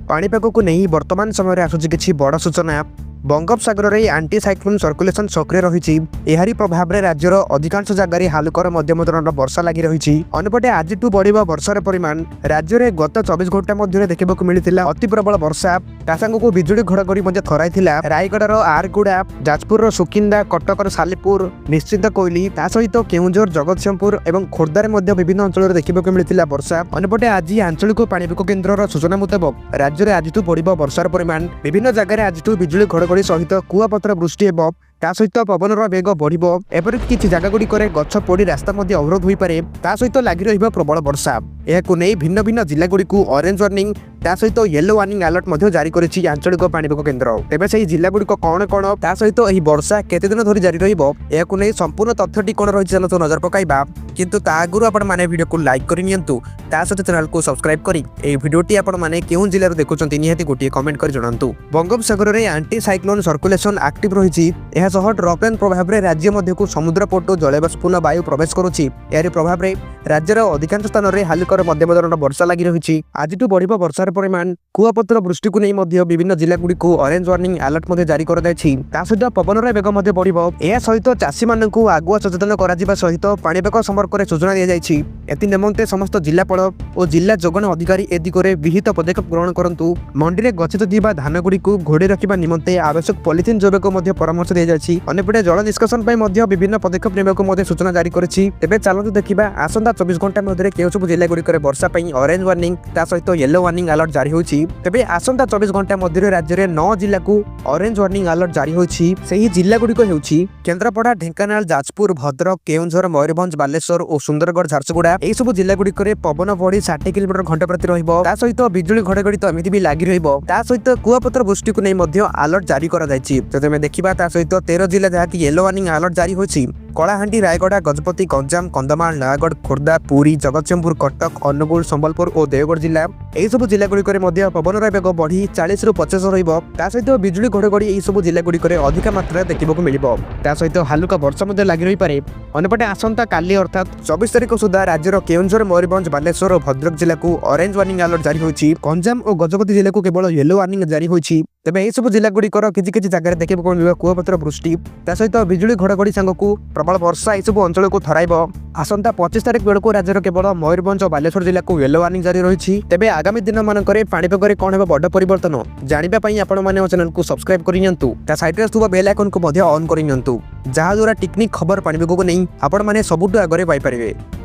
पाणीपाग को नहीं वर्तमान समय आसुची किछि बड़ सूचना। बंगोपसागर में आंटी साइक्लोन सर्कुलेशन सक्रिय रही एहारी प्रभाव में राज्यर अधिकांश जगह हालुकर मध्यम धरणर वर्षा लगी रही। अन्यपटे आज बढ़ वर्षार परिमाण राज्य में गत 24 घंटा मध्य देखा मिलता अति प्रबल वर्षा तासांग को बिजुली घड़घड़ी थराई रायगड़र आरगुड़ा जाजपुर सुकिंदा कटकर सालेपुर निश्चित कोइली सहित केउंझर जगतसिंहपुर और खोर्धार विभिन्न अंचल देखा मिलता वर्षा। अन्यपटे आज आंचलिक पाणीपाग केन्द्र सूचना मुताबक राज्य में आज बढ़ वर्षार परिमाण विभिन्न जगह आज बिजुली घड़घड़ी सहित कुआपथर वृष्टि सहित पवनर बेग बढ़ एपरिक किसी जगहगुड़िक गछ पोड़ी रास्ता अवरोध हो पारे सहित लगी प्रबल वर्षा। यह नहीं भिन्न भिन्न जिलागुड़ी ऑरेंज वार्निंग सहित येलो वार्निंग अलर्ट जारी करिछि आंचलिक पाणीपाग केन्द्र। तेबे से जिलागुड़िक कौन कौन सहित यह वर्षा केते दिन धरी जारी रहिबो यह नहीं संपूर्ण तथ्यटी कौन रही नजर पकाइबा। किंतु ता आगुरु आपण माने वीडियो को लाइक करि नियंतु सहित चैनल को सब्सक्राइब करी ए वीडियोटी आपण माने केउं जिल्ला रो देखुचंती निहाती गोटिए कमेंट करि जणांतु। बंगोपसागर रे एंटी साइक्लोन सर्कुलेशन एक्टिव रहिछि एहा सह ड्रपलाइन प्रभाव रे राज्य मध्य को समुद्र पटु जलवाष्पूर्ण वायु प्रवेश करुछि। यार प्रभाव रे राज्यर अधिकांश स्थान में हालुकर मध्यम धरणर वर्षा लगी रही। आज बढ़ वर्षार परिमाण कुआपथर वृष्टि को नहीं विभिन्न जिलागुड़ी को ऑरेंज वार्निंग अलर्ट जारी कर सहित पवनर बेग बढ़ यह सहित चाषी मानक आगुआ सचेतन करा सहित पाणीपाग संपर्क में सूचना दी जाएगी। एनिमते समस्त जिलापाल और जिला जोगाण अधिकारी ए दिगरे विहित पदक्षेप ग्रहण करूँ। मंडी में गच्छित थिबा धान गुड़ी को घोड़े रखा निमंते आवश्यक पॉलिथिन जोग परामर्श दी जाएगी। अन्यपटे जल निष्कासन विभिन्न पदक्षेप नेबाकू सूचना जारी करिछि। तेबे चलतु देखिबा आसंता 24 घंटा मध्य केउ सब जिला गुड़िक वर्षा ऑरेंज वार्निंग सहित येलो वार्निंग अलर्ट जारी होछि। तेबे आसंता 24 घंटा मध्य राज्य में 9 जिला को ऑरेंज वार्निंग अलर्ट जारी होछि। सेही जिला गुड़िक हेउछि केन्द्रापड़ा ढेंकानाल जाजपुर भद्रक केउंझर मयूरभंज बालेश्वर और सुंदरगढ़ झारसुगुड़ा एही सब जिला गुड़िक पवन बढ़ी 60 किलोमीटर घंटा प्रति रहिबो सहित बिजुली घड़घड़ी तो एमिति भी लागि रहिबो सहित कुआपथर वृष्टि को नहीं अलर्ट जारी करा जायछि। तेमे देखिबा सहित 13 जिला जहाँकि येलो वार्निंग अलर्ट जारी होछि। कलाहांडी रायगड़ा गजपति गंजाम कंधमाल नयागढ़ खोर्धा पुरी जगतसिंहपुर कटक अनुगुल संबलपुर और देवगढ़ जिला यही सब जिला गुड़िक पवनर बेग बढ़ी 40 ରୁ 50 सहित बिजुली घड़घड़ी यही सब जिला गुड़िक अधिक मात्रा देखा मिलिबो सहित हालुका वर्षा लगी रही पारे। अन्यपटे आसंता काली अर्थात 24 तारिख सुधा राज्यर केउंझर मयूरभंज बालेश्वर और भद्रक जिला को ऑरेंज वार्निंग अलर्ट जारी होछि। गंजाम और गजपति जिला को केवल येलो वार्निंग जारी होछि। तेबे यही सब जिला गुड़िकर किछि किछि जगह देखा मिलिबो कुआपथर वृष्टि सहित बिजुली घड़घड़ी सांगकू प्रबल वर्षा यह सब अंचल को थराइब। आसंता 25 तारिख बेलू राज्यर केवल मयूरभंज और बालेश्वर जिला को येलो वार्निंग जारी रही। तेबे आगामी दिन मानकरे पाणीपाग कौन है बड़ परिवर्तन जानापी आपण चैनल को सब्सक्राइब करूँ साइड बेल आइकन को ऑन करूँ जहाद्वारा टेक्निक खबर पाणीपाग को नहीं आपण मैंने सबुठ आगे पाइपर।